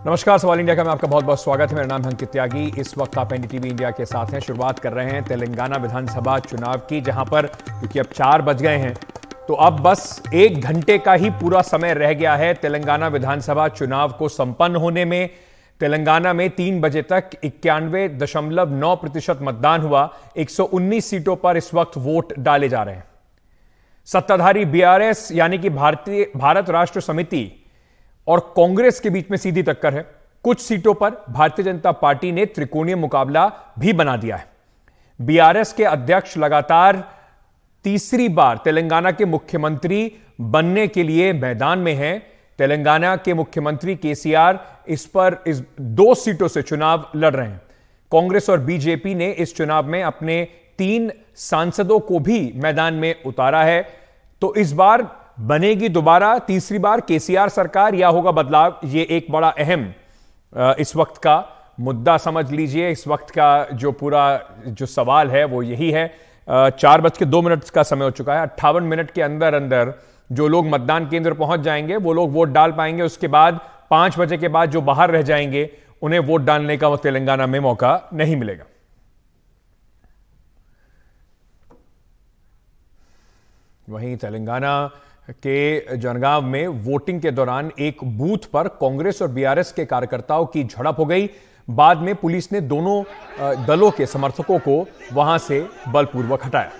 नमस्कार, सवाल इंडिया का मैं आपका बहुत बहुत स्वागत है। मेरा नाम है अंकित त्यागी। इस वक्त आप एनडीटीवी इंडिया के साथ हैं। शुरुआत कर रहे हैं तेलंगाना विधानसभा चुनाव की, जहां पर क्योंकि अब 4 बज गए हैं तो अब बस 1 घंटे का ही पूरा समय रह गया है तेलंगाना विधानसभा चुनाव को संपन्न होने में। तेलंगाना में 3 बजे तक 91.9% मतदान हुआ। 119 सीटों पर इस वक्त वोट डाले जा रहे हैं। सत्ताधारी बीआरएस यानी कि भारत राष्ट्र समिति और कांग्रेस के बीच में सीधी टक्कर है। कुछ सीटों पर भारतीय जनता पार्टी ने त्रिकोणीय मुकाबला भी बना दिया है। बीआरएस के अध्यक्ष लगातार तीसरी बार तेलंगाना के मुख्यमंत्री बनने के लिए मैदान में हैं। तेलंगाना के मुख्यमंत्री केसीआर इस 2 सीटों से चुनाव लड़ रहे हैं। कांग्रेस और बीजेपी ने इस चुनाव में अपने 3 सांसदों को भी मैदान में उतारा है। तो इस बार बनेगी दोबारा तीसरी बार केसीआर सरकार या होगा बदलाव? ये एक बड़ा अहम इस वक्त का मुद्दा समझ लीजिए। इस वक्त का जो सवाल है वो यही है। 4:02 का समय हो चुका है। 58 मिनट के अंदर अंदर जो लोग मतदान केंद्र पहुंच जाएंगे वो लोग वोट डाल पाएंगे। उसके बाद 5 बजे के बाद जो बाहर रह जाएंगे उन्हें वोट डालने का तेलंगाना में मौका नहीं मिलेगा। वहीं तेलंगाना के जनगांव में वोटिंग के दौरान एक बूथ पर कांग्रेस और बीआरएस के कार्यकर्ताओं की झड़प हो गई। बाद में पुलिस ने दोनों दलों के समर्थकों को वहां से बलपूर्वक हटाया।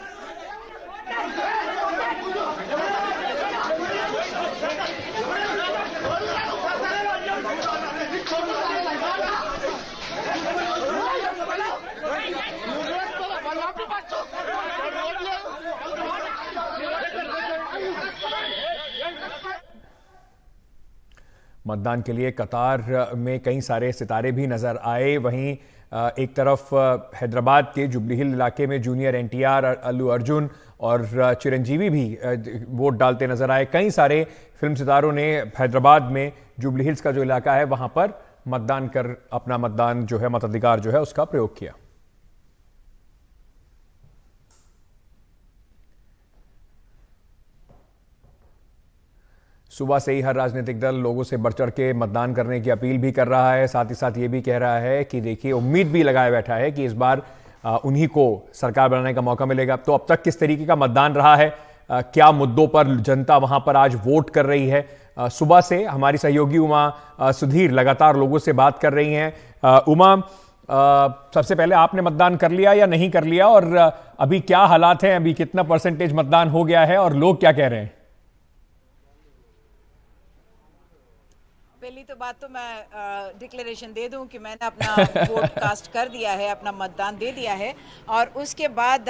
मतदान के लिए कतार में कई सारे सितारे भी नजर आए। वहीं एक तरफ हैदराबाद के जुबली हिल इलाके में जूनियर एनटीआर, अल्लू अर्जुन और चिरंजीवी भी वोट डालते नजर आए। कई सारे फिल्म सितारों ने हैदराबाद में जुबली हिल्स का जो इलाका है वहां पर मतदान कर अपना मताधिकार जो है उसका प्रयोग किया। सुबह से ही हर राजनीतिक दल लोगों से बढ़ चढ़ के मतदान करने की अपील भी कर रहा है। साथ ही साथ ये भी कह रहा है कि देखिए, उम्मीद भी लगाए बैठा है कि इस बार उन्हीं को सरकार बनाने का मौका मिलेगा। तो अब तक किस तरीके का मतदान रहा है, क्या मुद्दों पर जनता वहां पर आज वोट कर रही है? सुबह से हमारी सहयोगी उमा सुधीर लगातार लोगों से बात कर रही हैं। उमा, सबसे पहले आपने मतदान कर लिया या नहीं कर लिया, और अभी क्या हालात हैं? अभी कितना परसेंटेज मतदान हो गया है और लोग क्या कह रहे हैं? पहली तो बात तो मैं डिक्लेरेशन दे दूं कि मैंने अपना वोट कास्ट कर दिया है, अपना मतदान दे दिया है। और उसके बाद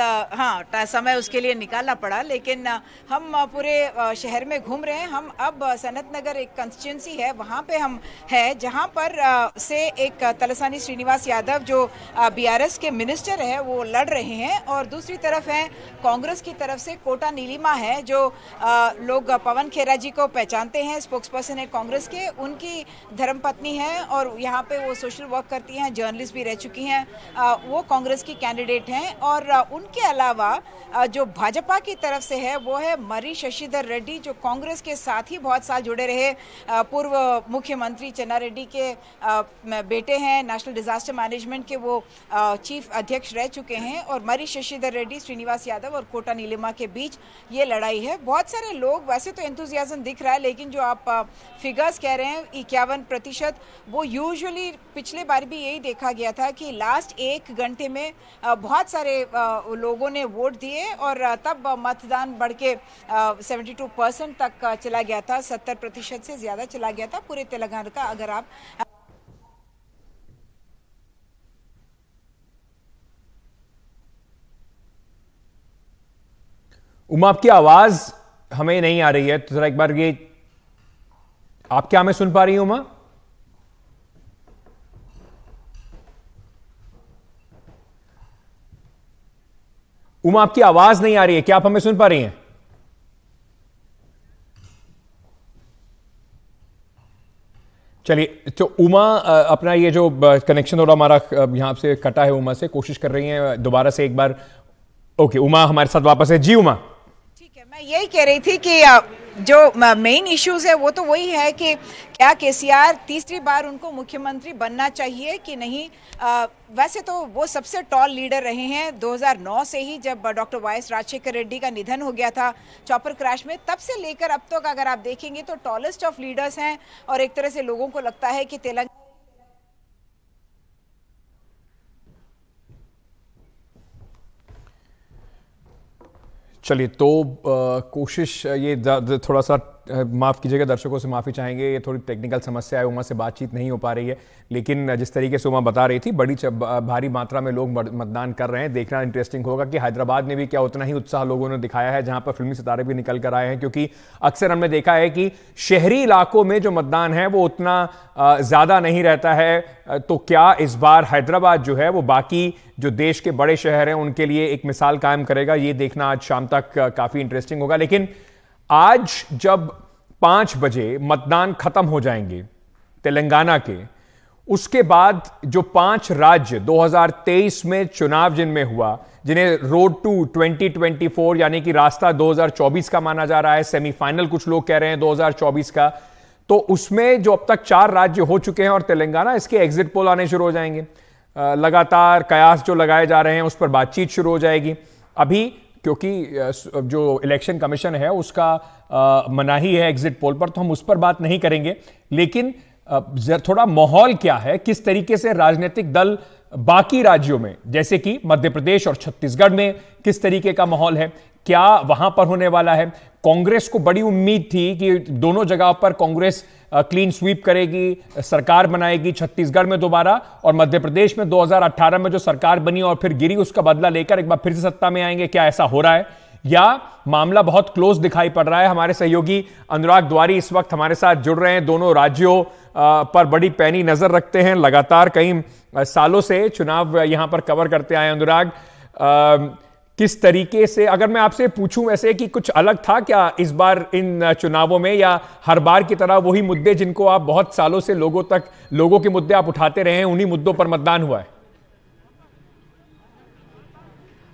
समय उसके लिए निकालना पड़ा, लेकिन हम पूरे शहर में घूम रहे हैं। हम अब सनत नगर एक कंस्टिट्यूंसी है, वहाँ पे हम है जहाँ पर से एक तलसानी श्रीनिवास यादव जो बीआरएस के मिनिस्टर है वो लड़ रहे हैं, और दूसरी तरफ है कांग्रेस की तरफ से कोटा नीलिमा है जो लोग पवन खेरा जी को पहचानते हैं, स्पोक्स पर्सन है कांग्रेस के। उनकी धर्मपत्नी है और यहाँ पे वो सोशल वर्क करती हैं, जर्नलिस्ट भी रह चुकी हैं। वो कांग्रेस की कैंडिडेट हैं। और उनके अलावा जो भाजपा की तरफ से है वो है मर्री शशिधर रेड्डी, जो कांग्रेस के साथ ही बहुत साल जुड़े रहे, पूर्व मुख्यमंत्री चन्ना रेड्डी के बेटे हैं। नेशनल डिजास्टर मैनेजमेंट के वो चीफ अध्यक्ष रह चुके हैं। और मर्री शशिधर रेड्डी, श्रीनिवास यादव और कोटा नीलिमा के बीच ये लड़ाई है। बहुत सारे लोग, वैसे तो एंथुसियाज्म दिख रहा है, लेकिन जो आप फिगर्स कह रहे हैं 51%, वो यूजुअली पिछले बार भी यही देखा गया था कि लास्ट 1 घंटे में बहुत सारे लोगों ने वोट दिए और तब मतदान बढ़ के 72% तक चला गया था। 70% से ज्यादा चला गया था पूरे तेलंगाना का। अगर आप उमा, आपकी आवाज हमें नहीं आ रही है, तो जरा एक बार ये आप क्या हमें सुन पा रही हैं उमा? उमा, आपकी आवाज नहीं आ रही है, क्या आप हमें सुन पा रही हैं? चलिए, तो उमा अपना ये जो कनेक्शन थोड़ा हमारा यहां से कटा है, उमा से कोशिश कर रही हैं दोबारा से एक बार। ओके, उमा हमारे साथ वापस है। जी उमा। ठीक है, मैं यही कह रही थी कि जो मेन इश्यूज है वो तो वही है कि क्या केसीआर तीसरी बार उनको मुख्यमंत्री बनना चाहिए कि नहीं। वैसे तो वो सबसे टॉल लीडर रहे हैं 2009 से ही, जब डॉक्टर वाई.एस. राजशेखर रेड्डी का निधन हो गया था चॉपर क्रैश में, तब से लेकर अब तक अगर आप देखेंगे तो टॉलेस्ट ऑफ लीडर्स हैं। और एक तरह से लोगों को लगता है कि तेलंगाना चलिए तो कोशिश ये थोड़ा सा माफ़ कीजिएगा, दर्शकों से माफ़ी चाहेंगे, ये थोड़ी टेक्निकल समस्या है, उमा से बातचीत नहीं हो पा रही है। लेकिन जिस तरीके से उमा बता रही थी, बड़ी भारी मात्रा में लोग मतदान कर रहे हैं। देखना इंटरेस्टिंग होगा कि हैदराबाद में भी क्या उतना ही उत्साह लोगों ने दिखाया है, जहां पर फिल्मी सितारे भी निकल कर आए हैं। क्योंकि अक्सर हमने देखा है कि शहरी इलाकों में जो मतदान है वो उतना ज़्यादा नहीं रहता है। तो क्या इस बार हैदराबाद जो है वो बाकी जो देश के बड़े शहर हैं उनके लिए एक मिसाल कायम करेगा, ये देखना आज शाम तक काफ़ी इंटरेस्टिंग होगा। लेकिन आज जब 5 बजे मतदान खत्म हो जाएंगे तेलंगाना के, उसके बाद जो 5 राज्य 2023 में चुनाव जिनमें हुआ, जिन्हें रोड टू 2024 यानी कि रास्ता 2024 का माना जा रहा है, सेमीफाइनल कुछ लोग कह रहे हैं 2024 का, तो उसमें जो अब तक 4 राज्य हो चुके हैं और तेलंगाना, इसके एग्जिट पोल आने शुरू हो जाएंगे। लगातार कयास जो लगाए जा रहे हैं उस पर बातचीत शुरू हो जाएगी। अभी क्योंकि जो इलेक्शन कमीशन है उसका मनाही है एग्जिट पोल पर, तो हम उस पर बात नहीं करेंगे। लेकिन थोड़ा माहौल क्या है, किस तरीके से राजनीतिक दल बाकी राज्यों में जैसे कि मध्य प्रदेश और छत्तीसगढ़ में किस तरीके का माहौल है, क्या वहां पर होने वाला है। कांग्रेस को बड़ी उम्मीद थी कि दोनों जगह पर कांग्रेस क्लीन स्वीप करेगी, सरकार बनाएगी, छत्तीसगढ़ में दोबारा और मध्य प्रदेश में 2018 में जो सरकार बनी और फिर गिरी, उसका बदला लेकर एक बार फिर से सत्ता में आएंगे। क्या ऐसा हो रहा है या मामला बहुत क्लोज दिखाई पड़ रहा है? हमारे सहयोगी अनुराग द्वारी इस वक्त हमारे साथ जुड़ रहे हैं, दोनों राज्यों पर बड़ी पैनी नजर रखते हैं, लगातार कई सालों से चुनाव यहां पर कवर करते आए। अनुराग, किस तरीके से, अगर मैं आपसे पूछूं वैसे कि कुछ अलग था क्या इस बार इन चुनावों में, या हर बार की तरह वही मुद्दे जिनको आप बहुत सालों से लोगों के मुद्दे आप उठाते रहे हैं, उन्हीं मुद्दों पर मतदान हुआ है?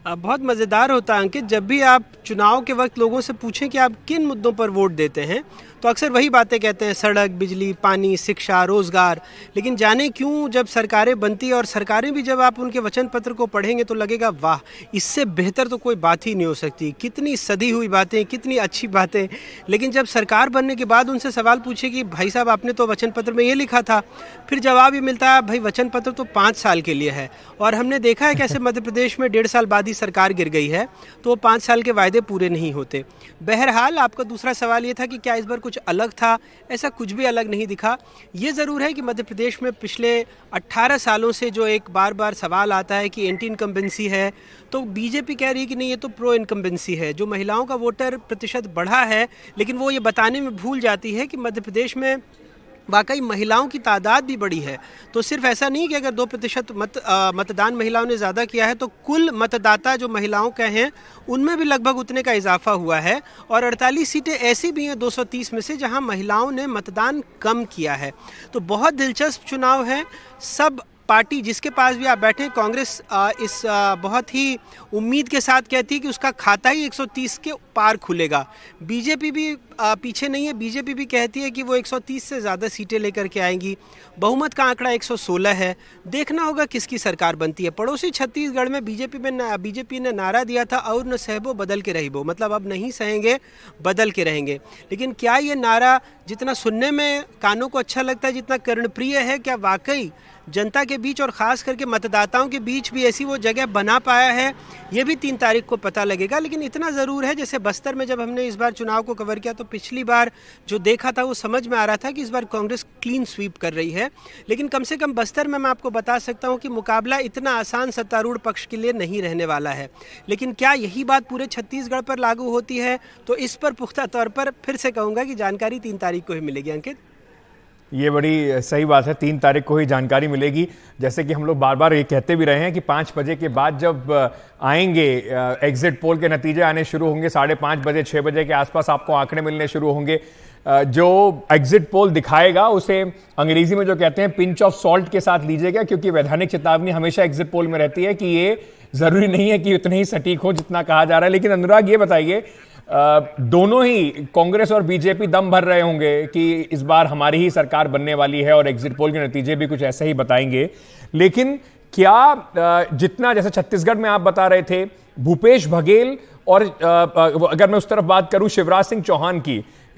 बहुत मज़ेदार होता है अंकित, जब भी आप चुनाव के वक्त लोगों से पूछें कि आप किन मुद्दों पर वोट देते हैं तो अक्सर वही बातें कहते हैं, सड़क, बिजली, पानी, शिक्षा, रोजगार। लेकिन जाने क्यों जब सरकारें बनती है और सरकारें भी जब आप उनके वचन पत्र को पढ़ेंगे तो लगेगा वाह, इससे बेहतर तो कोई बात ही नहीं हो सकती, कितनी सदी हुई बातें, कितनी अच्छी बातें। लेकिन जब सरकार बनने के बाद उनसे सवाल पूछे कि भाई साहब आपने तो वचन पत्र में ये लिखा था, फिर जवाब ये मिलता है भाई वचन पत्र तो 5 साल के लिए है। और हमने देखा है कैसे मध्य प्रदेश में 1.5 साल बाद ही सरकार गिर गई है, तो वो 5 साल के वायदे पूरे नहीं होते। बहरहाल आपका दूसरा सवाल ये था कि क्या इस बार कुछ अलग था, ऐसा कुछ भी अलग नहीं दिखा। ये ज़रूर है कि मध्य प्रदेश में पिछले 18 सालों से जो एक बार बार सवाल आता है कि एंटी इनकम्बेंसी है, तो बीजेपी कह रही है कि नहीं ये तो प्रो इनकम्बेंसी है। जो महिलाओं का वोटर प्रतिशत बढ़ा है, लेकिन वो ये बताने में भूल जाती है कि मध्य प्रदेश में वाकई महिलाओं की तादाद भी बड़ी है। तो सिर्फ ऐसा नहीं कि अगर 2% मतदान महिलाओं ने ज़्यादा किया है, तो कुल मतदाता जो महिलाओं के हैं उनमें भी लगभग उतने का इजाफा हुआ है। और 48 सीटें ऐसी भी हैं 230 में से जहां महिलाओं ने मतदान कम किया है। तो बहुत दिलचस्प चुनाव है। सब पार्टी जिसके पास भी आप बैठे, कांग्रेस इस बहुत ही उम्मीद के साथ कहती है कि उसका खाता ही 130 के पार खुलेगा। बीजेपी भी पीछे नहीं है, बीजेपी भी कहती है कि वो 130 से ज़्यादा सीटें लेकर के आएंगी। बहुमत का आंकड़ा 116 है। देखना होगा किसकी सरकार बनती है। पड़ोसी छत्तीसगढ़ में बीजेपी ने नारा दिया था, और न सहबो बदल के रहिबो, मतलब अब नहीं सहेंगे, बदल के रहेंगे। लेकिन क्या ये नारा जितना सुनने में कानों को अच्छा लगता है, जितना कर्णप्रिय है, क्या वाकई जनता के बीच और ख़ास करके मतदाताओं के बीच भी ऐसी वो जगह बना पाया है? ये भी 3 तारीख को पता लगेगा। लेकिन इतना ज़रूर है, जैसे बस्तर में जब हमने इस बार चुनाव को कवर किया तो पिछली बार जो देखा था वो समझ में आ रहा था कि इस बार कांग्रेस क्लीन स्वीप कर रही है। लेकिन कम से कम बस्तर में मैं आपको बता सकता हूँ कि मुकाबला इतना आसान सत्तारूढ़ पक्ष के लिए नहीं रहने वाला है। लेकिन क्या यही बात पूरे छत्तीसगढ़ पर लागू होती है? तो इस पर पुख्ता तौर पर फिर से कहूँगा कि जानकारी 3 तारीख को ही मिलेगी। अंकित, ये बड़ी सही बात है, 3 तारीख को ही जानकारी मिलेगी। जैसे कि हम लोग बार बार ये कहते भी रहे हैं कि 5 बजे के बाद जब आएंगे एग्जिट पोल के नतीजे आने शुरू होंगे, 5:30 बजे 6 बजे के आसपास आपको आंकड़े मिलने शुरू होंगे। जो एग्जिट पोल दिखाएगा उसे अंग्रेजी में जो कहते हैं पिंच ऑफ सॉल्ट के साथ लीजिएगा, क्योंकि वैधानिक चेतावनी हमेशा एग्जिट पोल में रहती है कि ये जरूरी नहीं है कि उतने ही सटीक हो जितना कहा जा रहा है। लेकिन अनुराग, ये बताइए दोनों ही कांग्रेस और बीजेपी दम भर रहे होंगे कि इस बार हमारी ही सरकार बनने वाली है और एग्जिट पोल के नतीजे भी कुछ ऐसे ही बताएंगे। लेकिन क्या जितना जैसे छत्तीसगढ़ में आप बता रहे थे भूपेश बघेल और अगर मैं उस तरफ बात करूं शिवराज सिंह चौहान की,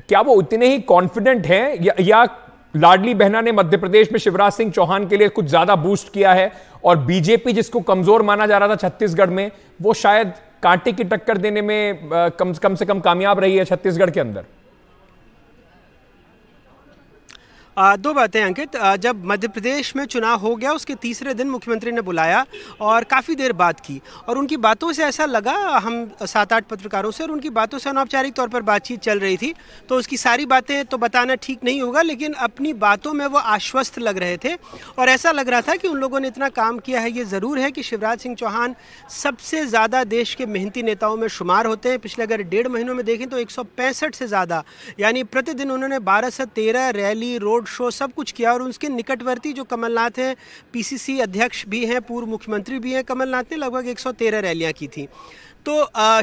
क्या वो उतने ही कॉन्फिडेंट हैं या लाडली बहना ने मध्य प्रदेश में शिवराज सिंह चौहान के लिए कुछ ज्यादा बूस्ट किया है और बीजेपी जिसको कमजोर माना जा रहा था छत्तीसगढ़ में वो शायद कांटे की टक्कर देने में कम से कम कामयाब रही है छत्तीसगढ़ के अंदर? दो बातें अंकित। जब मध्य प्रदेश में चुनाव हो गया उसके तीसरे दिन मुख्यमंत्री ने बुलाया और काफ़ी देर बात की और उनकी बातों से ऐसा लगा, हम 7-8 पत्रकारों से, और उनकी बातों से अनौपचारिक तौर पर बातचीत चल रही थी, तो उसकी सारी बातें तो बताना ठीक नहीं होगा, लेकिन अपनी बातों में वो आश्वस्त लग रहे थे और ऐसा लग रहा था कि उन लोगों ने इतना काम किया है। ये ज़रूर है कि शिवराज सिंह चौहान सबसे ज़्यादा देश के मेहनती नेताओं में शुमार होते हैं। पिछले अगर 1.5 महीनों में देखें तो 165 से ज़्यादा, यानी प्रतिदिन उन्होंने 12 से 13 रैली, रोड शो, सब कुछ किया। और उसके निकटवर्ती जो कमलनाथ हैं, पीसीसी अध्यक्ष भी हैं, पूर्व मुख्यमंत्री भी हैं, कमलनाथ ने लगभग 113 रैलियां की थी। तो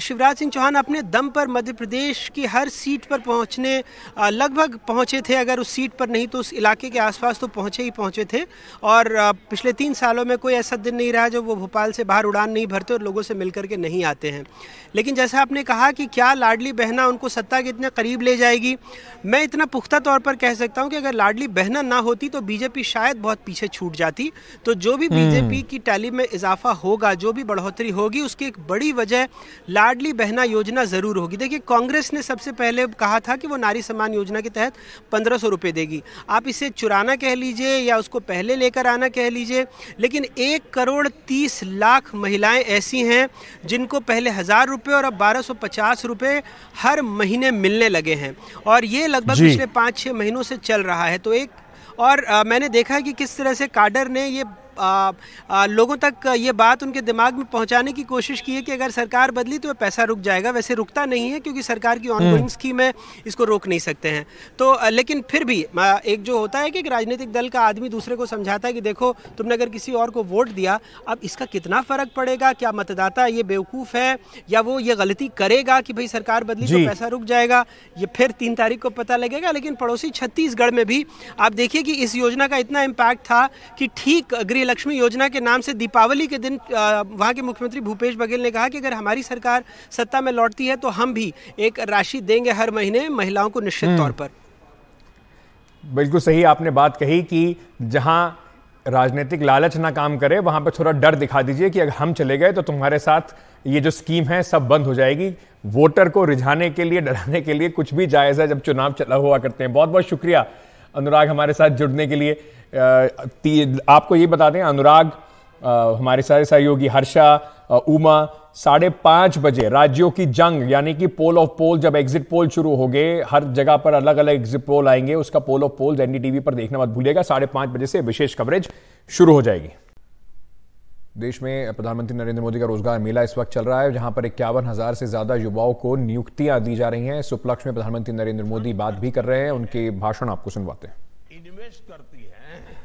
शिवराज सिंह चौहान अपने दम पर मध्य प्रदेश की हर सीट पर पहुंचने लगभग पहुंचे थे, अगर उस सीट पर नहीं तो उस इलाके के आसपास तो पहुंचे थे। और पिछले 3 सालों में कोई ऐसा दिन नहीं रहा जब वो भोपाल से बाहर उड़ान नहीं भरते और लोगों से मिलकर के नहीं आते हैं। लेकिन जैसा आपने कहा कि क्या लाडली बहना उनको सत्ता के इतने करीब ले जाएगी, मैं इतना पुख्ता तौर पर कह सकता हूं कि अगर लाडली बहना ना होती तो बीजेपी शायद बहुत पीछे छूट जाती। तो जो भी बीजेपी की टैली में इजाफा होगा, जो भी बढ़ोतरी होगी, उसकी एक बड़ी वजह लाडली बहना योजना जरूर होगी। देखिए, कांग्रेस ने सबसे पहले कहा था कि वो नारी सम्मान योजना के तहत 1500 रुपये देगी। आप इसे चुराना कह लीजिए या उसको पहले लेकर आना कह लीजिए, लेकिन 1,30,00,000 महिलाएं ऐसी हैं जिनको पहले 1000 रुपये और अब 1250 रुपये हर महीने मिलने लगे हैं और ये लगभग पिछले 5-6 महीनों से चल रहा है। तो एक और मैंने देखा है कि किस तरह से काडर ने ये लोगों तक ये बात उनके दिमाग में पहुंचाने की कोशिश की है कि अगर सरकार बदली तो पैसा रुक जाएगा। वैसे रुकता नहीं है क्योंकि सरकार की ऑनगोइंग स्कीम है, इसको रोक नहीं सकते हैं। तो लेकिन फिर भी एक जो होता है कि एक राजनीतिक दल का आदमी दूसरे को समझाता है कि देखो तुमने अगर किसी और को वोट दिया, अब इसका कितना फर्क पड़ेगा, क्या मतदाता ये बेवकूफ़ है या वो ये गलती करेगा कि भाई सरकार बदली तो पैसा रुक जाएगा, ये फिर 3 तारीख को पता लगेगा। लेकिन पड़ोसी छत्तीसगढ़ में भी आप देखिए कि इस योजना का इतना इम्पैक्ट था कि ठीक गृह लक्ष्मी योजना के नाम से दीपावली के दिन वहां के मुख्यमंत्री भूपेश बघेल ने कहा कि अगर हमारी सरकार सत्ता में लौटती है तो हम भी एक राशि देंगे हर महीने महिलाओं को निश्चित तौर पर। बिल्कुल सही आपने बात कही कि जहां राजनीतिक लालच ना काम करे वहां पर थोड़ा डर दिखा दीजिए कि अगर हम चले गए तो तुम्हारे साथ ये जो स्कीम है सब बंद हो जाएगी। वोटर को रिझाने के लिए, डराने के लिए कुछ भी जायज है जब चुनाव चला हुआ करते हैं। बहुत बहुत शुक्रिया अनुराग हमारे साथ जुड़ने के लिए। आपको ये बता दें अनुराग, हमारे सारे सहयोगी हर्षा, उमा, 5:30 बजे राज्यों की जंग यानी कि पोल ऑफ पोल, जब एग्जिट पोल शुरू हो गए, हर जगह पर अलग अलग एग्जिट पोल आएंगे, उसका पोल ऑफ पोल्स एनडीटीवी पर देखना मत भूलिएगा। 5:30 बजे से विशेष कवरेज शुरू हो जाएगी। देश में प्रधानमंत्री नरेंद्र मोदी का रोजगार मेला इस वक्त चल रहा है, जहां पर 51,000 से ज्यादा युवाओं को नियुक्तियां दी जा रही हैं। इस उपलक्ष्य में प्रधानमंत्री नरेंद्र मोदी बात भी कर रहे हैं, उनके भाषण आपको सुनवाते हैं। इन्वेस्ट करती है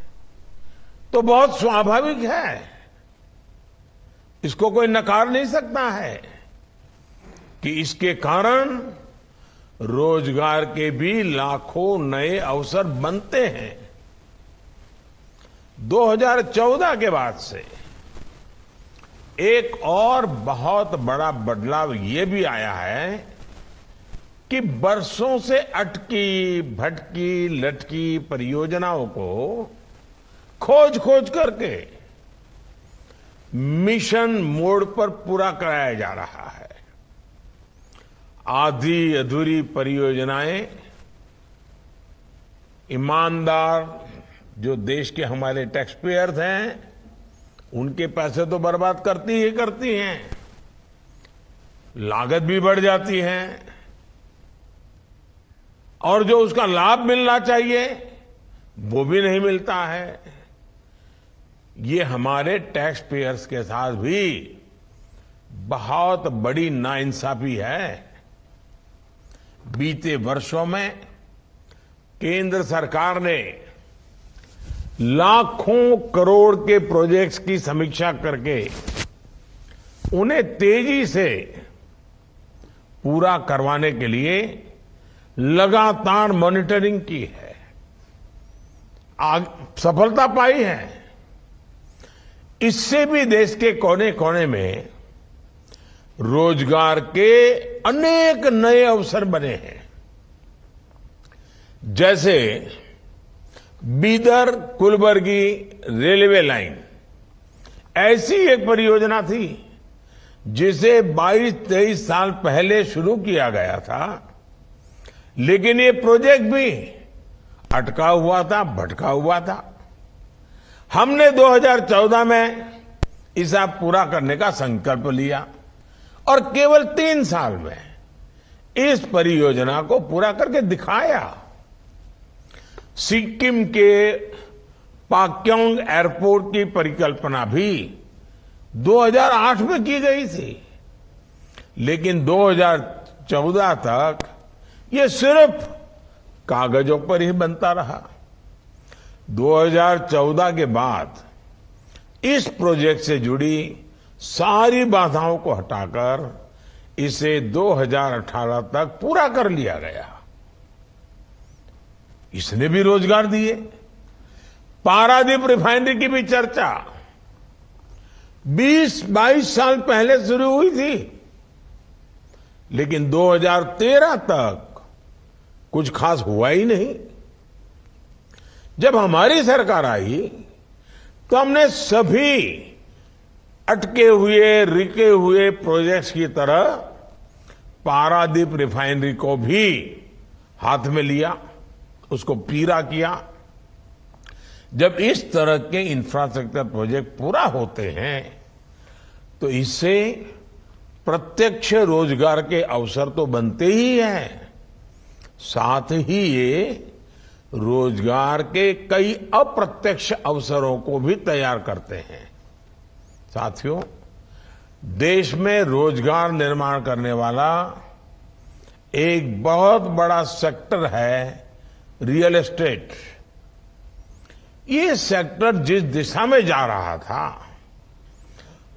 तो बहुत स्वाभाविक है, इसको कोई नकार नहीं सकता है कि इसके कारण रोजगार के भी लाखों नए अवसर बनते हैं। 2014 के बाद से एक और बहुत बड़ा बदलाव ये भी आया है कि बरसों से अटकी भटकी लटकी परियोजनाओं को खोज करके मिशन मोड पर पूरा कराया जा रहा है। आधी अधूरी परियोजनाएं ईमानदार जो देश के हमारे टैक्स पेयर्स हैं उनके पैसे तो बर्बाद करती हैं, लागत भी बढ़ जाती है और जो उसका लाभ मिलना चाहिए वो भी नहीं मिलता है। ये हमारे टैक्स पेयर्स के साथ भी बहुत बड़ी नाइंसाफी है। बीते वर्षों में केंद्र सरकार ने लाखों करोड़ के प्रोजेक्ट्स की समीक्षा करके उन्हें तेजी से पूरा करवाने के लिए लगातार मॉनिटरिंग की है, सफलता पाई है। इससे भी देश के कोने कोने में रोजगार के अनेक नए अवसर बने हैं। जैसे बीदर कुलबर्गी रेलवे लाइन ऐसी एक परियोजना थी जिसे 22-23 साल पहले शुरू किया गया था, लेकिन ये प्रोजेक्ट भी अटका हुआ था, भटका हुआ था। हमने 2014 में इसे पूरा करने का संकल्प लिया और केवल 3 साल में इस परियोजना को पूरा करके दिखाया। सिक्किम के पाक्योंग एयरपोर्ट की परिकल्पना भी 2008 में की गई थी, लेकिन 2014 तक ये सिर्फ कागजों पर ही बनता रहा। 2014 के बाद इस प्रोजेक्ट से जुड़ी सारी बाधाओं को हटाकर इसे 2018 तक पूरा कर लिया गया। इसने भी रोजगार दिए। पारादीप रिफाइनरी की भी चर्चा 20-22 साल पहले शुरू हुई थी, लेकिन 2013 तक कुछ खास हुआ ही नहीं। जब हमारी सरकार आई तो हमने सभी अटके हुए, रुके हुए प्रोजेक्ट्स की तरह पारादीप रिफाइनरी को भी हाथ में लिया, उसको पूरा किया। जब इस तरह के इंफ्रास्ट्रक्चर प्रोजेक्ट पूरा होते हैं तो इससे प्रत्यक्ष रोजगार के अवसर तो बनते ही हैं, साथ ही ये रोजगार के कई अप्रत्यक्ष अवसरों को भी तैयार करते हैं। साथियों, देश में रोजगार निर्माण करने वाला एक बहुत बड़ा सेक्टर है रियल एस्टेट। ये सेक्टर जिस दिशा में जा रहा था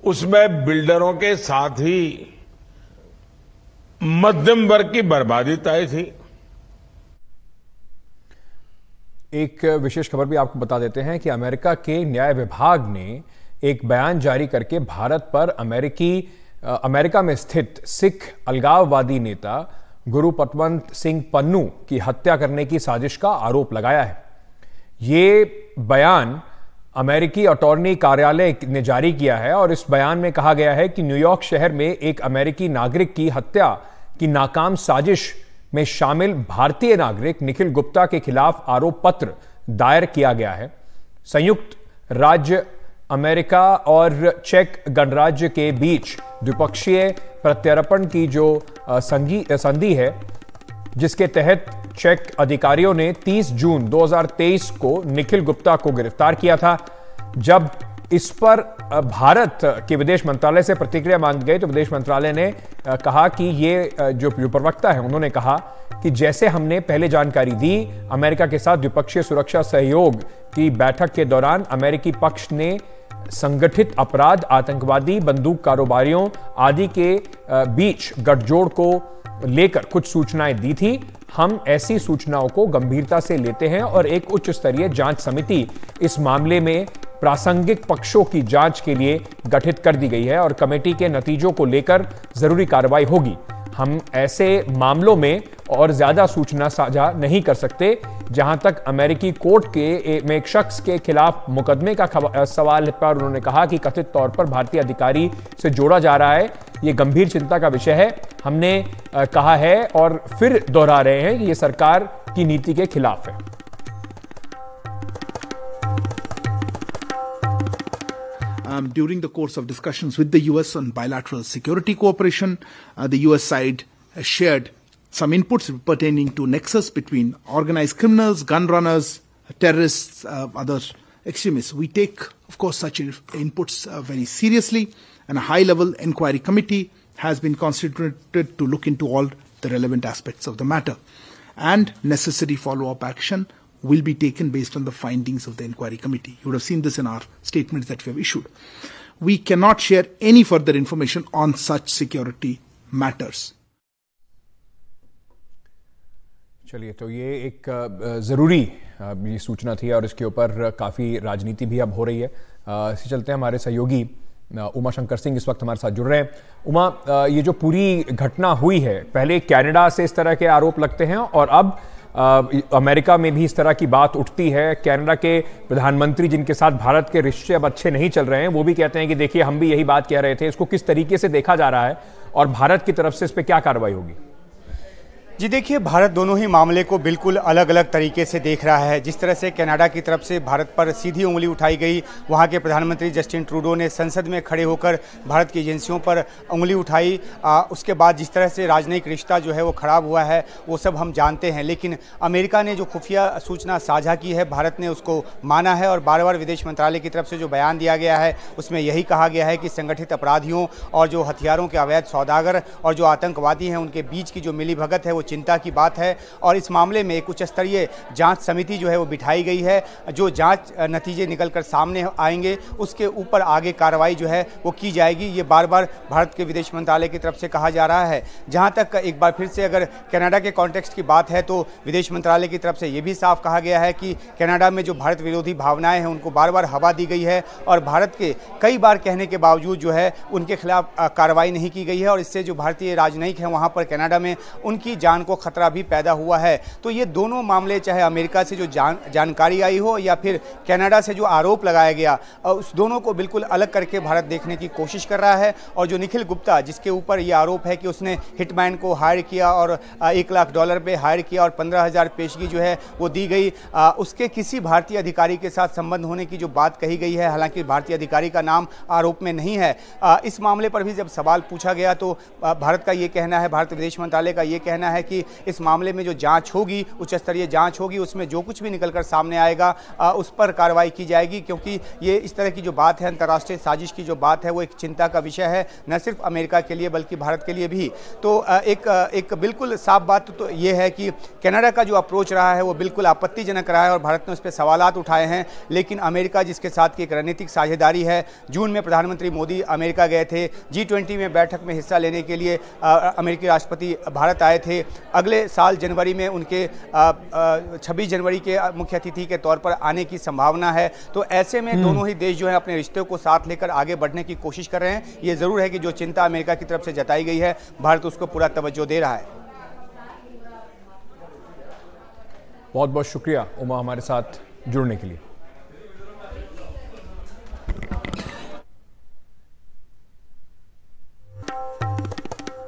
उसमें बिल्डरों के साथ ही मध्यम वर्ग की बर्बादी तय थी। एक विशेष खबर भी आपको बता देते हैं कि अमेरिका के न्याय विभाग ने एक बयान जारी करके भारत पर अमेरिका में स्थित सिख अलगाववादी नेता गुरु पतवंत सिंह पन्नू की हत्या करने की साजिश का आरोप लगाया है। ये बयान अमेरिकी अटॉर्नी कार्यालय ने जारी किया है और इस बयान में कहा गया है कि न्यूयॉर्क शहर में एक अमेरिकी नागरिक की हत्या की नाकाम साजिश में शामिल भारतीय नागरिक निखिल गुप्ता के खिलाफ आरोप पत्र दायर किया गया है। संयुक्त राज्य अमेरिका और चेक गणराज्य के बीच द्विपक्षीय प्रत्यार्पण की जो संधि है, जिसके तहत चेक अधिकारियों ने 30 जून 2023 को निखिल गुप्ता को गिरफ्तार किया था। जब इस पर भारत के विदेश मंत्रालय से प्रतिक्रिया मांगी गई तो विदेश मंत्रालय ने कहा कि ये जो प्रवक्ता है उन्होंने कहा कि जैसे हमने पहले जानकारी दी, अमेरिका के साथ द्विपक्षीय सुरक्षा सहयोग की बैठक के दौरान अमेरिकी पक्ष ने संगठित अपराध, आतंकवादी, बंदूक कारोबारियों आदि के बीच गठजोड़ को लेकर कुछ सूचनाएं दी थी। हम ऐसी सूचनाओं को गंभीरता से लेते हैं और एक उच्च स्तरीय जांच समिति इस मामले में प्रासंगिक पक्षों की जांच के लिए गठित कर दी गई है और कमेटी के नतीजों को लेकर जरूरी कार्रवाई होगी। हम ऐसे मामलों में और ज्यादा सूचना साझा नहीं कर सकते। जहां तक अमेरिकी कोर्ट के में एक शख्स के खिलाफ मुकदमे का सवाल पर उन्होंने कहा कि कथित तौर पर भारतीय अधिकारी से जोड़ा जा रहा है, यह गंभीर चिंता का विषय है। हमने कहा है और फिर दोहरा रहे हैं कि यह सरकार की नीति के खिलाफ है। During the course of discussions with the U.S. on bilateral security cooperation, the U.S. side has shared some inputs pertaining to nexus between organized criminals, gun runners, terrorists, other extremists. We take, of course, such inputs very seriously, and a high-level inquiry committee has been constituted to look into all the relevant aspects of the matter, and necessary follow-up action will be taken based on the findings of the inquiry committee. You would have seen this in our statements that we have issued. We cannot share any further information on such security matters. चलिए, तो ये एक ज़रूरी ये सूचना थी और इसके ऊपर काफ़ी राजनीति भी अब हो रही है। इसी चलते हमारे सहयोगी उमा शंकर सिंह इस वक्त हमारे साथ जुड़ रहे हैं। उमा, ये जो पूरी घटना हुई है, पहले कनाडा से इस तरह के आरोप लगते हैं और अब अमेरिका में भी इस तरह की बात उठती है। कनाडा के प्रधानमंत्री, जिनके साथ भारत के रिश्ते अब अच्छे नहीं चल रहे हैं, वो भी कहते हैं कि देखिए हम भी यही बात कह रहे थे। इसको किस तरीके से देखा जा रहा है और भारत की तरफ से इस पर क्या कार्रवाई होगी? जी देखिए, भारत दोनों ही मामले को बिल्कुल अलग अलग तरीके से देख रहा है। जिस तरह से कनाडा की तरफ से भारत पर सीधी उंगली उठाई गई, वहाँ के प्रधानमंत्री जस्टिन ट्रूडो ने संसद में खड़े होकर भारत की एजेंसियों पर उंगली उठाई। उसके बाद जिस तरह से राजनयिक रिश्ता जो है वो ख़राब हुआ है, वो सब हम जानते हैं। लेकिन अमेरिका ने जो खुफिया सूचना साझा की है, भारत ने उसको माना है और बार बार विदेश मंत्रालय की तरफ से जो बयान दिया गया है उसमें यही कहा गया है कि संगठित अपराधियों और जो हथियारों के अवैध सौदागर और जो आतंकवादी हैं, उनके बीच की जो मिलीभगत है वो चिंता की बात है। और इस मामले में एक उच्च स्तरीय जांच समिति जो है वो बिठाई गई है। जो जांच नतीजे निकलकर सामने आएंगे उसके ऊपर आगे कार्रवाई जो है वो की जाएगी। ये बार बार भारत के विदेश मंत्रालय की तरफ से कहा जा रहा है। जहां तक एक बार फिर से अगर कनाडा के कॉन्टेक्स्ट की बात है, तो विदेश मंत्रालय की तरफ से ये भी साफ कहा गया है कि कनाडा में जो भारत विरोधी भावनाएं हैं उनको बार बार हवा दी गई है और भारत के कई बार कहने के बावजूद जो है उनके खिलाफ कार्रवाई नहीं की गई है। और इससे जो भारतीय राजनयिक हैं वहाँ पर कनाडा में, उनकी जान को खतरा भी पैदा हुआ है। तो ये दोनों मामले, चाहे अमेरिका से जो जानकारी आई हो या फिर कनाडा से जो आरोप लगाया गया, उस दोनों को बिल्कुल अलग करके भारत देखने की कोशिश कर रहा है। और जो निखिल गुप्ता, जिसके ऊपर ये आरोप है कि उसने हिटमैन को हायर किया और $1 लाख पे हायर किया और 15,000 पेशगी जो है वो दी गई, उसके किसी भारतीय अधिकारी के साथ संबंध होने की जो बात कही गई है, हालांकि भारतीय अधिकारी का नाम आरोप में नहीं है। इस मामले पर भी जब सवाल पूछा गया तो भारत का ये कहना है, भारतीय विदेश मंत्रालय का ये कहना है कि इस मामले में जो जांच होगी, उच्च स्तरीय जांच होगी, उसमें जो कुछ भी निकलकर सामने आएगा उस पर कार्रवाई की जाएगी। क्योंकि ये इस तरह की जो बात है, अंतर्राष्ट्रीय साजिश की जो बात है, वो एक चिंता का विषय है, न सिर्फ अमेरिका के लिए बल्कि भारत के लिए भी। तो एक बिल्कुल साफ बात तो ये है कि कनाडा का जो अप्रोच रहा है वो बिल्कुल आपत्तिजनक रहा है और भारत ने उस पर सवालात उठाए हैं। लेकिन अमेरिका, जिसके साथ की एक रणनीतिक साझेदारी है, जून में प्रधानमंत्री मोदी अमेरिका गए थे, G20 में बैठक में हिस्सा लेने के लिए अमेरिकी राष्ट्रपति भारत आए थे। अगले साल जनवरी में उनके 26 जनवरी के मुख्य अतिथि के तौर पर आने की संभावना है। तो ऐसे में दोनों ही देश जो है अपने रिश्तों को साथ लेकर आगे बढ़ने की कोशिश कर रहे हैं। ये जरूर है कि जो चिंता अमेरिका की तरफ से जताई गई है, भारत उसको पूरा तवज्जो दे रहा है। बहुत बहुत शुक्रिया उमा, हमारे साथ जुड़ने के लिए।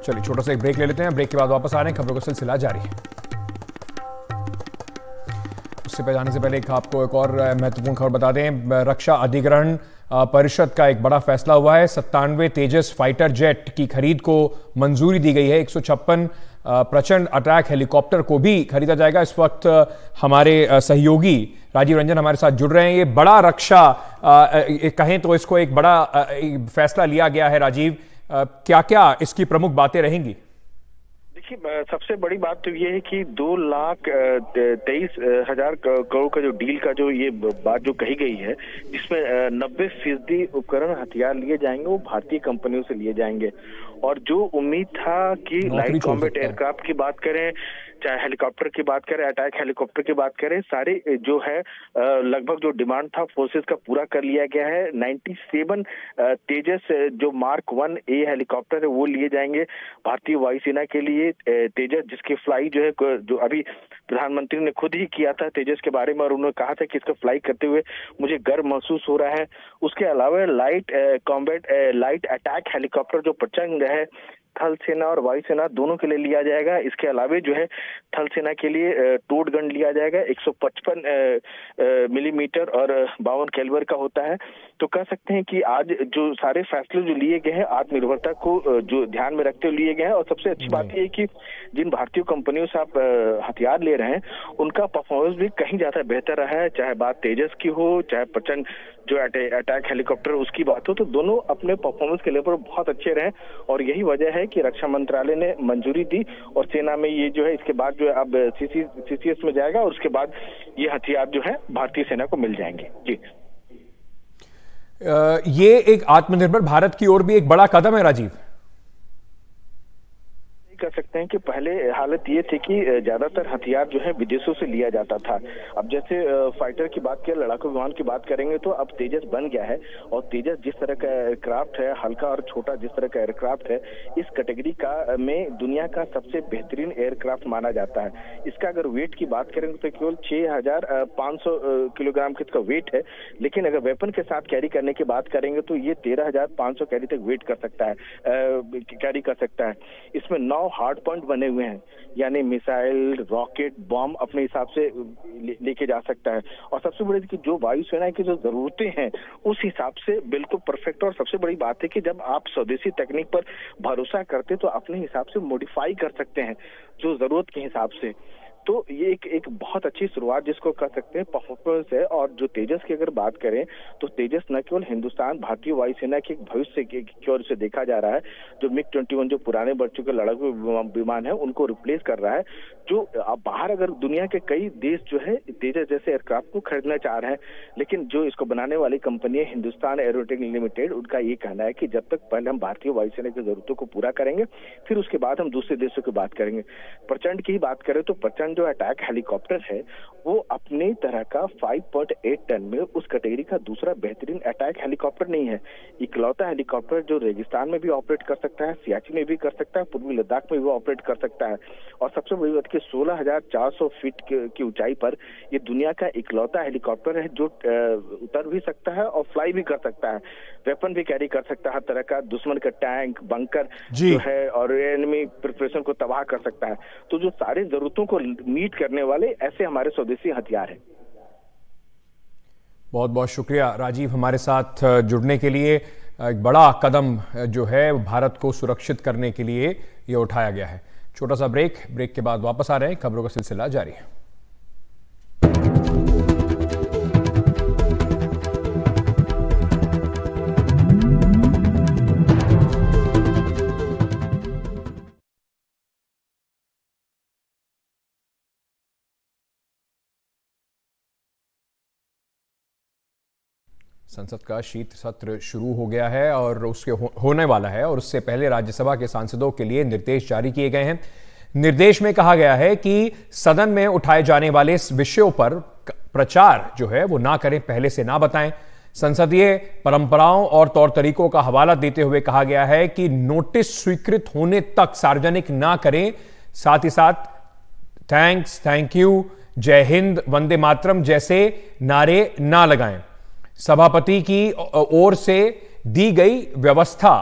चलिए, छोटा सा एक ब्रेक ले लेते हैं। ब्रेक के बाद वापस आ रहे हैं, खबरों का सिलसिला जारी है। उससे पहले जाने से पहले आपको एक और महत्वपूर्ण खबर बता दें। रक्षा अधिग्रहण परिषद का एक बड़ा फैसला हुआ है। 97 तेजस फाइटर जेट की खरीद को मंजूरी दी गई है। 156 प्रचंड अटैक हेलीकॉप्टर को भी खरीदा जाएगा। इस वक्त हमारे सहयोगी राजीव रंजन हमारे साथ जुड़ रहे हैं। ये बड़ा रक्षा कहें तो इसको एक बड़ा फैसला लिया गया है। राजीव, क्या क्या इसकी प्रमुख बातें रहेंगी? देखिए, सबसे बड़ी बात तो ये है कि 2,23,000 करोड़ का जो डील का जो ये बात जो कही गई है, जिसमें 90% उपकरण हथियार लिए जाएंगे वो भारतीय कंपनियों से लिए जाएंगे। और जो उम्मीद था कि लाइट कॉम्बैट एयरक्राफ्ट की बात करें, चाहे हेलीकॉप्टर की बात करें, अटैक हेलीकॉप्टर की बात करें, सारे जो है लगभग जो डिमांड था फोर्सेस का पूरा कर लिया गया है। 97 तेजस जो मार्क 1A हेलीकॉप्टर है वो लिए जाएंगे भारतीय वायुसेना के लिए। तेजस जिसकी फ्लाई जो है, जो अभी प्रधानमंत्री ने खुद ही किया था तेजस के बारे में और उन्होंने कहा था कि इसका फ्लाई करते हुए मुझे गर्व महसूस हो रहा है। उसके अलावा light combat light attack helicopter जो प्रचंड है, थल सेना और वायुसेना दोनों के लिए लिया जाएगा। इसके अलावा जो है थल सेना के लिए टोड गन लिया जाएगा, 155 मिलीमीटर और 52 कैलिबर का होता है। तो कह सकते हैं कि आज जो सारे फैसले जो लिए गए हैं आत्मनिर्भरता को जो ध्यान में रखते हुए लिए गए हैं। और सबसे अच्छी बात यह है कि जिन भारतीय कंपनियों से आप हथियार ले रहे हैं उनका परफॉर्मेंस भी कहीं ज्यादा बेहतर रहा है, चाहे बात तेजस की हो, चाहे प्रचंड जो अटैक हेलीकॉप्टर उसकी बात हो, तो दोनों अपने परफॉर्मेंस के लेवल पर बहुत अच्छे रहे। और यही वजह है कि रक्षा मंत्रालय ने मंजूरी दी और सेना में ये जो है इसके बाद जो है अब CCS में जाएगा और उसके बाद ये हथियार जो है भारतीय सेना को मिल जाएंगे। जी, ये एक आत्मनिर्भर भारत की ओर भी एक बड़ा कदम है राजीव। कह सकते हैं कि पहले हालत ये थी कि ज्यादातर हथियार जो है विदेशों से लिया जाता था। अब जैसे फाइटर की बात करें, लड़ाकू विमान की बात करेंगे तो अब तेजस बन गया है, और तेजस जिस तरह का एयरक्राफ्ट है, हल्का और छोटा जिस तरह का एयरक्राफ्ट है, इस कैटेगरी का में दुनिया का सबसे बेहतरीन एयरक्राफ्ट माना जाता है। इसका अगर वेट की बात करेंगे तो केवल 6500 किलोग्राम का वेट है, लेकिन अगर वेपन के साथ कैरी करने की बात करेंगे तो ये 13500 कैरी तक वेट कर सकता है, कैरी कर सकता है। इसमें 9 हार्ड पॉइंट बने हुए हैं, यानी मिसाइल, रॉकेट, बॉम्ब अपने हिसाब से लेके जा सकता है। और सबसे बड़ी कि जो वायुसेना की जो जरूरतें हैं उस हिसाब से बिल्कुल परफेक्ट। और सबसे बड़ी बात है कि जब आप स्वदेशी तकनीक पर भरोसा करते तो अपने हिसाब से मॉडिफाई कर सकते हैं जो जरूरत के हिसाब से। तो ये एक बहुत अच्छी शुरुआत जिसको कह सकते हैं परफॉर्मेंस है। और जो तेजस की अगर बात करें तो तेजस न केवल हिंदुस्तान भारतीय वायुसेना के एक भविष्य की ओर से देखा जा रहा है, जो MiG-21 जो पुराने बढ़ चुके लड़ाकू विमान है उनको रिप्लेस कर रहा है। जो बाहर अगर दुनिया के कई देश जो है तेजस जैसे एयरक्राफ्ट को खरीदना चाह रहे हैं, लेकिन जो इसको बनाने वाली कंपनी है हिंदुस्तान एरोनॉटिक्स लिमिटेड, उनका ये कहना है कि जब तक पहले हम भारतीय वायुसेना की जरूरतों को पूरा करेंगे फिर उसके बाद हम दूसरे देशों की बात करेंगे। प्रचंड की ही बात करें तो प्रचंड जो अटैक हेलीकॉप्टर है वो अपनी तरह का 5.8 टन में उस कैटेगरी का दूसरा बेहतरीन अटैक हेलीकॉप्टर नहीं है। इकलौता हेलीकॉप्टर जो रेगिस्तान में भी ऑपरेट कर सकता है, सियाचिन में भी कर सकता है, पूर्वी लद्दाख में भी ऑपरेट कर सकता है। और सबसे बड़ी बात कि 16,400 फीट की ऊंचाई पर ये दुनिया का इकलौता हेलीकॉप्टर है जो उतर भी सकता है और फ्लाई भी कर सकता है, वेपन भी कैरी कर सकता है, हर तरह का दुश्मन का टैंक, बंकर जो है और एनिमी प्रिपरेशन को तबाह कर सकता है। तो जो सारी जरूरतों को मीट करने वाले ऐसे हमारे स्वदेशी हथियार हैं। बहुत बहुत शुक्रिया राजीव, हमारे साथ जुड़ने के लिए। एक बड़ा कदम जो है भारत को सुरक्षित करने के लिए ये उठाया गया है। छोटा सा ब्रेक के बाद वापस आ रहे हैं, खबरों का सिलसिला जारी है। संसद का शीत सत्र शुरू हो गया है और उसके होने वाला है, और उससे पहले राज्यसभा के सांसदों के लिए निर्देश जारी किए गए हैं। निर्देश में कहा गया है कि सदन में उठाए जाने वाले विषयों पर प्रचार जो है वो ना करें, पहले से ना बताएं। संसदीय परंपराओं और तौर तरीकों का हवाला देते हुए कहा गया है कि नोटिस स्वीकृत होने तक सार्वजनिक ना करें। साथ ही साथ थैंक्स, थैंक यू, जय हिंद, वंदे मातरम जैसे नारे ना लगाएं। सभापति की ओर से दी गई व्यवस्था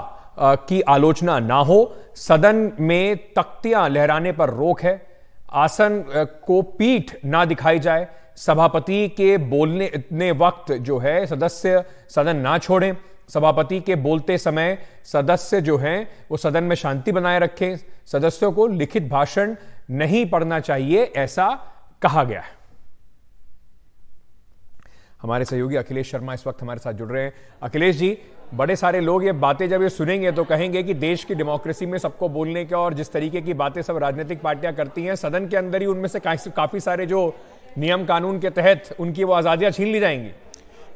की आलोचना ना हो। सदन में तख्तियां लहराने पर रोक है। आसन को पीठ ना दिखाई जाए। सभापति के बोलने वक्त जो है सदस्य सदन ना छोड़ें। सभापति के बोलते समय सदस्य जो हैं वो सदन में शांति बनाए रखें। सदस्यों को लिखित भाषण नहीं पढ़ना चाहिए, ऐसा कहा गया है। हमारे सहयोगी अखिलेश शर्मा इस वक्त हमारे साथ जुड़ रहे हैं। अखिलेश जी, बड़े सारे लोग ये बातें जब ये सुनेंगे तो कहेंगे कि देश की डेमोक्रेसी में सबको बोलने का, और जिस तरीके की बातें सब राजनीतिक पार्टियां करती हैं सदन के अंदर ही उनमें से काफी सारे जो नियम कानून के तहत उनकी वो आज़ादियां छीन ली जाएंगी।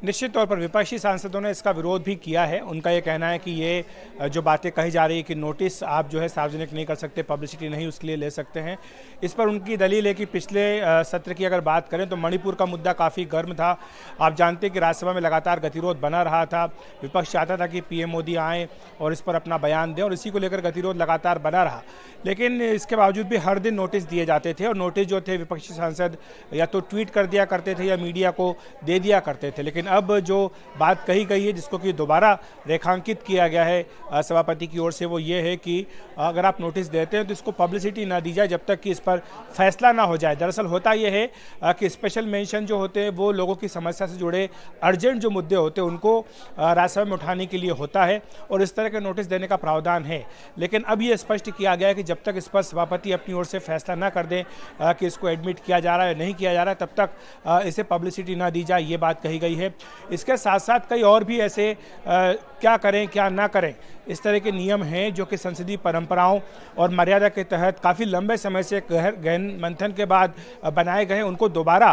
निश्चित तौर पर विपक्षी सांसदों ने इसका विरोध भी किया है। उनका ये कहना है कि ये जो बातें कही जा रही है कि नोटिस आप जो है सार्वजनिक नहीं कर सकते, पब्लिसिटी नहीं उसके लिए ले सकते हैं। इस पर उनकी दलील है कि पिछले सत्र की अगर बात करें तो मणिपुर का मुद्दा काफ़ी गर्म था। आप जानते हैं कि राज्यसभा में लगातार गतिरोध बना रहा था। विपक्ष चाहता था कि पीएम मोदी आएँ और इस पर अपना बयान दें, और इसी को लेकर गतिरोध लगातार बना रहा। लेकिन इसके बावजूद भी हर दिन नोटिस दिए जाते थे, और नोटिस जो थे विपक्षी सांसद या तो ट्वीट कर दिया करते थे या मीडिया को दे दिया करते थे। लेकिन अब जो बात कही गई है, जिसको कि दोबारा रेखांकित किया गया है सभापति की ओर से, वो ये है कि अगर आप नोटिस देते हैं तो इसको पब्लिसिटी ना दी जाए जब तक कि इस पर फैसला ना हो जाए। दरअसल होता यह है कि स्पेशल मेंशन जो होते हैं वो लोगों की समस्या से जुड़े अर्जेंट जो मुद्दे होते हैं उनको राज्यसभा में उठाने के लिए होता है, और इस तरह के नोटिस देने का प्रावधान है। लेकिन अब ये स्पष्ट किया गया है कि जब तक इस पर सभापति अपनी ओर से फैसला ना कर दें कि इसको एडमिट किया जा रहा है या नहीं किया जा रहा है, तब तक इसे पब्लिसिटी ना दी जाए, ये बात कही गई है। इसके साथ साथ कई और भी ऐसे क्या करें क्या ना करें इस तरह के नियम हैं जो कि संसदीय परंपराओं और मर्यादा के तहत काफ़ी लंबे समय से गहन मंथन के बाद बनाए गए हैं। उनको दोबारा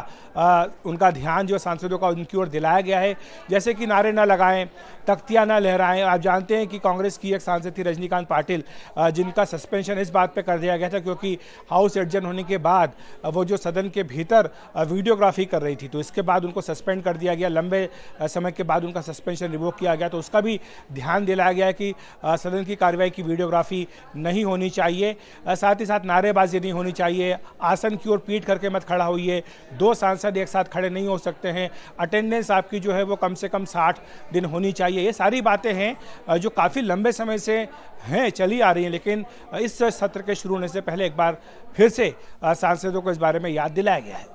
उनका ध्यान जो सांसदों का उनकी ओर दिलाया गया है, जैसे कि नारे ना लगाएं, तख्तियां ना लहराएं। आप जानते हैं कि कांग्रेस की एक सांसद थी रजनीकांत पाटिल, जिनका सस्पेंशन इस बात पे कर दिया गया था क्योंकि हाउस एडजर्न होने के बाद वो जो सदन के भीतर वीडियोग्राफी कर रही थी, तो इसके बाद उनको सस्पेंड कर दिया गया। लंबे समय के बाद उनका सस्पेंशन रिवोक किया गया, तो उसका भी ध्यान दिलाया गया कि सदन की कार्रवाई की वीडियोग्राफी नहीं होनी चाहिए। साथ ही साथ नारेबाजी नहीं होनी चाहिए, आसन की ओर पीट करके मत खड़ा होइए, 2 सांसद एक साथ खड़े नहीं हो सकते हैं, अटेंडेंस आपकी जो है वो कम से कम 60 दिन होनी चाहिए। ये सारी बातें हैं जो काफ़ी लंबे समय से हैं, चली आ रही हैं, लेकिन इस सत्र के शुरू होने से पहले एक बार फिर से सांसदों को इस बारे में याद दिलाया गया है।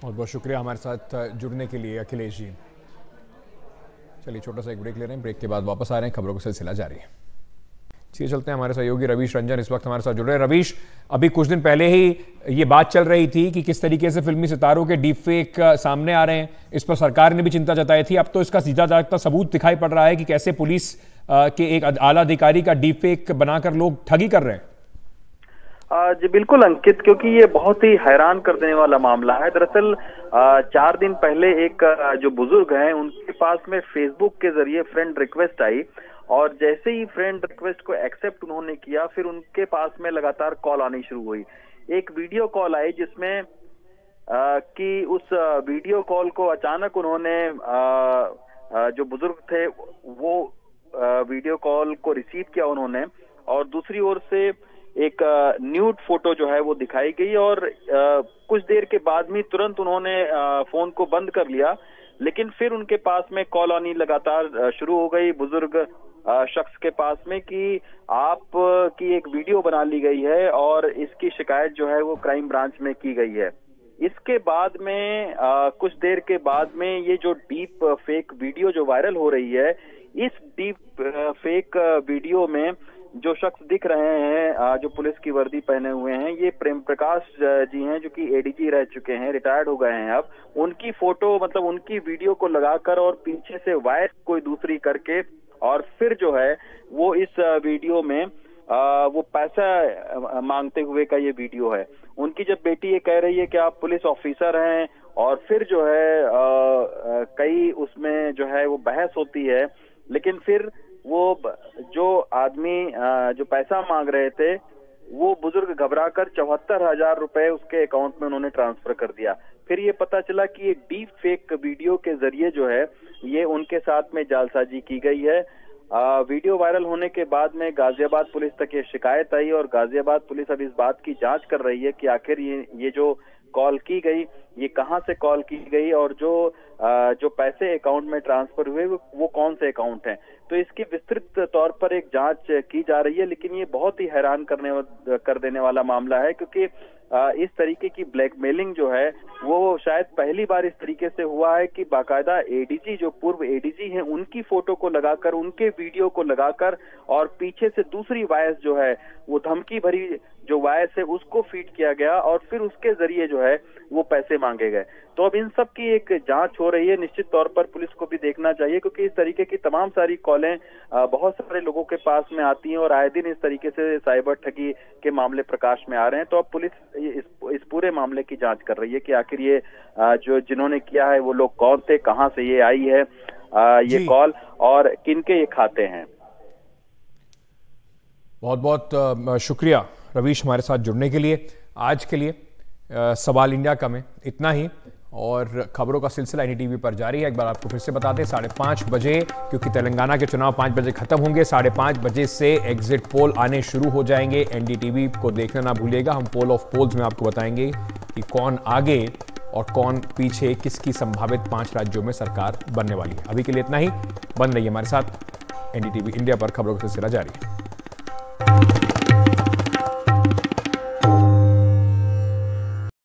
बहुत बहुत शुक्रिया हमारे साथ जुड़ने के लिए अखिलेश जी। चलिए छोटा सा एक ब्रेक ले रहे हैं, ब्रेक के बाद वापस आ रहे हैं, खबरों का सिलसिला जारी है। चलिए चलते हैं, हमारे सहयोगी रवीश रंजन इस वक्त हमारे साथ जुड़ रहे हैं। रवीश, अभी कुछ दिन पहले ही ये बात चल रही थी कि किस तरीके से फिल्मी सितारों के डीप फेक सामने आ रहे हैं, इस पर सरकार ने भी चिंता जताई थी। अब तो इसका सीधा जागता सबूत दिखाई पड़ रहा है कि कैसे पुलिस के एक आला अधिकारी का डीप फेक बनाकर लोग ठगी कर रहे हैं। जी बिल्कुल अंकित, क्योंकि ये बहुत ही हैरान कर देने वाला मामला है। दरअसल 4 दिन पहले एक जो बुजुर्ग हैं उनके पास में फेसबुक के जरिए फ्रेंड रिक्वेस्ट आई, और जैसे ही फ्रेंड रिक्वेस्ट को एक्सेप्ट उन्होंने किया, फिर उनके पास में लगातार कॉल आनी शुरू हुई। एक वीडियो कॉल आई जिसमें कि उस वीडियो कॉल को अचानक उन्होंने जो बुजुर्ग थे वो वीडियो कॉल को रिसीव किया उन्होंने, और दूसरी ओर से एक न्यूड फोटो जो है वो दिखाई गई, और कुछ देर के बाद में तुरंत उन्होंने फोन को बंद कर लिया। लेकिन फिर उनके पास में कॉल आनी लगातार शुरू हो गई बुजुर्ग शख्स के पास में कि आप की एक वीडियो बना ली गई है और इसकी शिकायत जो है वो क्राइम ब्रांच में की गई है। इसके बाद में कुछ देर के बाद में ये जो डीप फेक वीडियो जो वायरल हो रही है, इस डीप फेक वीडियो में जो शख्स दिख रहे हैं जो पुलिस की वर्दी पहने हुए हैं, ये प्रेम प्रकाश जी हैं जो कि एडीजी रह चुके हैं, रिटायर्ड हो गए हैं अब। उनकी फोटो मतलब उनकी वीडियो को लगाकर और पीछे से वायस कोई दूसरी करके, और फिर जो है वो इस वीडियो में वो पैसा मांगते हुए का ये वीडियो है। उनकी जब बेटी ये कह रही है कि आप पुलिस ऑफिसर हैं, और फिर जो है कई उसमें जो है वो बहस होती है, लेकिन फिर वो जो आदमी जो पैसा मांग रहे थे वो बुजुर्ग घबराकर 74,000 रुपए उसके अकाउंट में उन्होंने ट्रांसफर कर दिया। फिर ये पता चला कि ये डीप फेक वीडियो के जरिए जो है ये उनके साथ में जालसाजी की गई है। वीडियो वायरल होने के बाद में गाजियाबाद पुलिस तक ये शिकायत आई, और गाजियाबाद पुलिस अब इस बात की जांच कर रही है कि आखिर ये जो कॉल की गई ये कहां से कॉल की गई, और जो पैसे अकाउंट में ट्रांसफर हुए वो कौन से अकाउंट हैं। तो इसकी विस्तृत तौर पर एक जांच की जा रही है, लेकिन ये बहुत ही हैरान कर देने वाला मामला है, क्योंकि इस तरीके की ब्लैकमेलिंग जो है वो शायद पहली बार इस तरीके से हुआ है कि बाकायदा एडीजी जो पूर्व एडीजी हैं उनकी फोटो को लगाकर, उनके वीडियो को लगाकर, और पीछे से दूसरी वॉइस जो है वो धमकी भरी जो वॉइस है उसको फीड किया गया, और फिर उसके जरिए जो है वो पैसे मांगे गए। तो अब इन सब की एक जांच हो रही है। निश्चित तौर पर पुलिस को भी देखना चाहिए, क्योंकि इस तरीके की तमाम सारी कॉलें बहुत सारे लोगों के पास में आती हैं, और आए दिन इस तरीके से साइबर ठगी के मामले प्रकाश में आ रहे हैं। तो अब पुलिस इस पूरे मामले की जांच कर रही है कि आखिर ये जो जिन्होंने किया है वो लोग कौन थे, कहां से ये आई है ये कॉल, और किनके ये खाते हैं। बहुत बहुत शुक्रिया रवीश हमारे साथ जुड़ने के लिए। आज के लिए सवाल इंडिया का में इतना ही, और खबरों का सिलसिला एनडीटीवी पर जारी है। एक बार आपको फिर से बता दें, 5:30 बजे, क्योंकि तेलंगाना के चुनाव 5 बजे खत्म होंगे, 5:30 बजे से एग्जिट पोल आने शुरू हो जाएंगे। एनडीटीवी को देखना ना भूलिएगा। हम पोल ऑफ पोल्स में आपको बताएंगे कि कौन आगे और कौन पीछे, किसकी संभावित 5 राज्यों में सरकार बनने वाली है। अभी के लिए इतना ही। बन रही है हमारे साथ। एनडीटीवी इंडिया पर खबरों का सिलसिला जारी है।